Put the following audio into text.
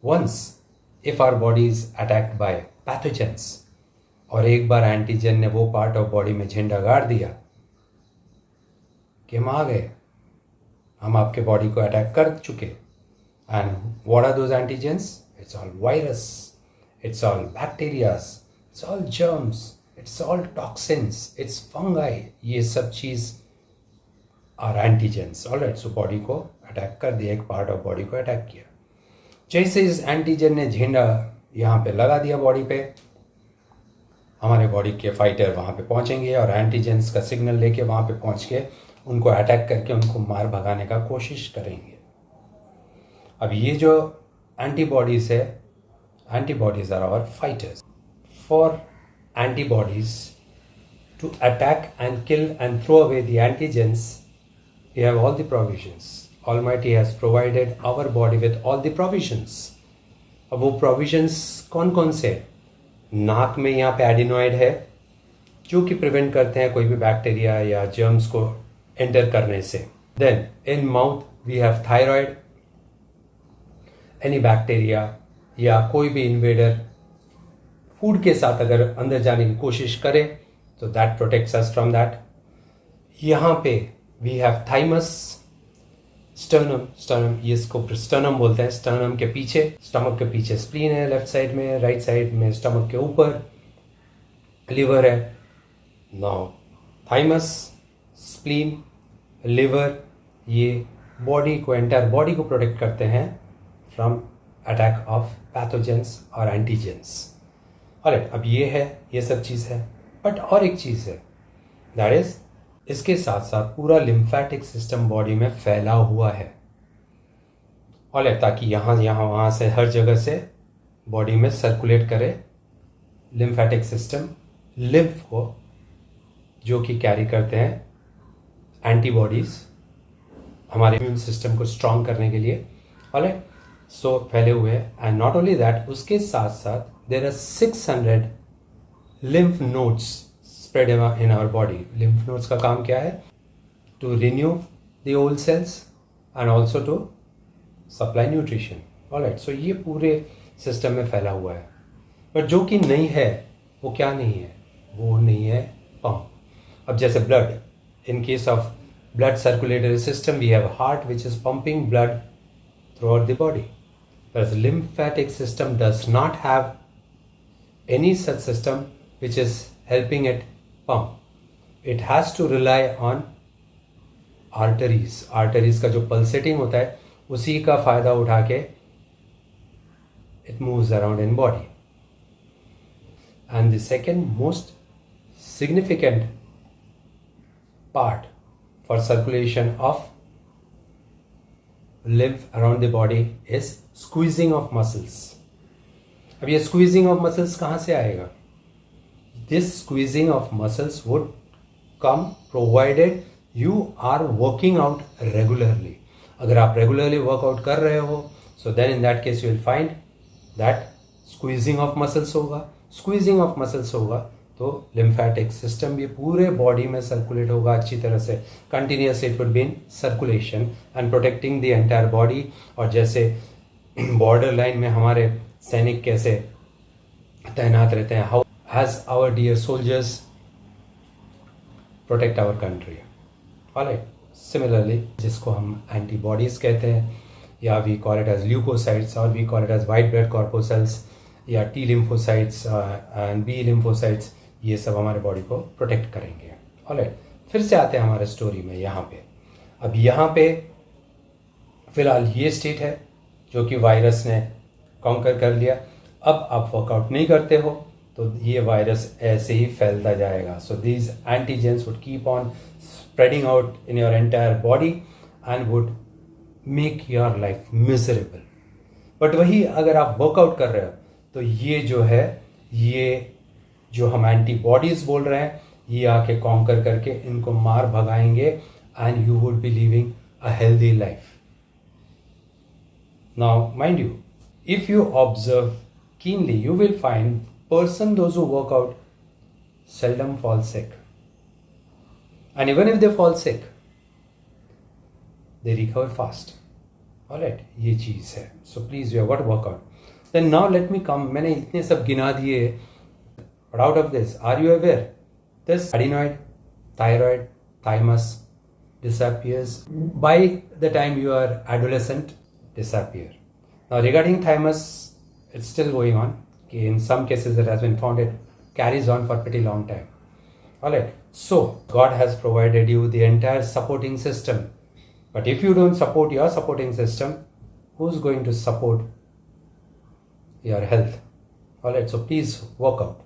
Once, if our body is attacked by pathogens, और एक बार antigen ने वो पार्ट ऑफ बॉडी में झंडा गाड़ दिया कि हम आ गए, हम आपके बॉडी को अटैक कर चुके. And what are those antigens? It's all virus, it's all bacterias, it's all germs, it's all toxins, it's fungi. ये सब चीज़ are antigens. Alright, so body को अटैक कर दिया, एक पार्ट ऑफ बॉडी को अटैक किया. जैसे इस एंटीजन ने झंडा यहाँ पे लगा दिया बॉडी पे, हमारे बॉडी के फाइटर वहाँ पे पहुँचेंगे और एंटीजेंस का सिग्नल लेके वहाँ पे पहुँच के उनको अटैक करके उनको मार भगाने का कोशिश करेंगे. अब ये जो एंटीबॉडीज़ है, antibodies are our fighters. For antibodies to attack and kill and throw away the antigens, we have all the provisions. Almighty has provided our body with all the provisions. अब वो provisions कौन कौन से? नाक में यहाँ पे एडिनॉइड है जो कि प्रिवेंट करते हैं कोई भी बैक्टीरिया या जर्म्स को एंटर करने से. Then in mouth we have thyroid. Any bacteria या कोई भी इन्वेडर फूड के साथ अगर अंदर जाने की कोशिश करे तो that protects us from that. यहाँ पे we have thymus, sternum. Sternum, ये इसको स्टर्नम बोलते हैं. स्टर्नम के पीछे, स्टमक के पीछे स्प्लीन है, लेफ्ट साइड में, राइट साइड में स्टमक के ऊपर लिवर है. नाउ थाइमस, स्प्लीन, लिवर, ये बॉडी को, एंटायर बॉडी को प्रोटेक्ट करते हैं फ्रॉम अटैक ऑफ पैथोजेंस और एंटीजेंस. ऑलराइट, अब ये है, ये सब चीज़ है. बट और एक चीज़ है, दैट इज इसके साथ साथ पूरा लिम्फेटिक सिस्टम बॉडी में फैला हुआ है. ऑलराइट, ताकि यहाँ वहाँ से हर जगह से बॉडी में सर्कुलेट करे लिम्फेटिक सिस्टम, लिम्फ को, जो कि कैरी करते हैं एंटीबॉडीज़ हमारे इम्यून सिस्टम को स्ट्रॉन्ग करने के लिए. ऑलराइट, सो फैले हुए हैं. एंड नॉट ओनली दैट, उसके साथ साथ there are 600 lymph nodes spread in our body. Lymph nodes का काम क्या है? To renew the old cells and also to supply nutrition. Alright, so ये पूरे सिस्टम में फैला हुआ है. बट जो कि नहीं है, वो क्या नहीं है? वो नहीं है पंप. अब जैसे blood, in case of blood circulatory system, we have heart which is pumping blood throughout the body. Whereas lymphatic system does not have any such system which is helping it pump. It has to rely on arteries. Arteries का जो pulsating होता है, उसी का फायदा उठा के it moves around in body. And the second most significant part for circulation of lymph around the body is squeezing of muscles. अब ये squeezing of muscles कहाँ से आएगा? This squeezing of muscles would come provided you are working out regularly. अगर आप regularly workout कर रहे हो, so then in that case you will find that squeezing of muscles होगा. Squeezing of muscles होगा तो lymphatic system भी पूरे body में circulate होगा अच्छी तरह से. Continuously it would be in circulation and protecting the entire body. और जैसे border line में हमारे सैनिक कैसे तैनात रहते हैं, how as our dear soldiers protect our country. Alright, similarly, जिसको हम antibodies कहते हैं, या we call it as leukocytes or we call it as white blood corpuscles या T lymphocytes and B lymphocytes, ये सब हमारे बॉडी को प्रोटेक्ट करेंगे. Alright, फिर से आते हैं हमारे स्टोरी में यहाँ पे. अब यहाँ पे फिलहाल ये स्टेट है जो कि वायरस ने कॉन्कर कर लिया. अब आप वर्कआउट नहीं करते हो तो ये वायरस ऐसे ही फैलता जाएगा. So these antigens would keep on spreading out in your entire body and would make your life miserable. But वही अगर आप वर्कआउट कर रहे हो तो ये जो है, ये जो हम एंटीबॉडीज बोल रहे हैं, ये आके कॉन्कर करके इनको मार भगाएंगे and you would be living a healthy life. Now mind you, if you observe keenly, you will find person those who work out seldom fall sick. And even if they fall sick, they recover fast. Alright, ये चीज़ है. So please, you have got to work out. Then now let me come. मैंने इतने सब गिना दिए. But out of this, are you aware? This adenoid, thyroid, thymus disappears by the time you are adolescent. Disappear. Now regarding thymus, it's still going on. In some cases, it has been found it carries on for a pretty long time. Alright, so God has provided you the entire supporting system. But if you don't support your supporting system, who's going to support your health? Alright, so please work out.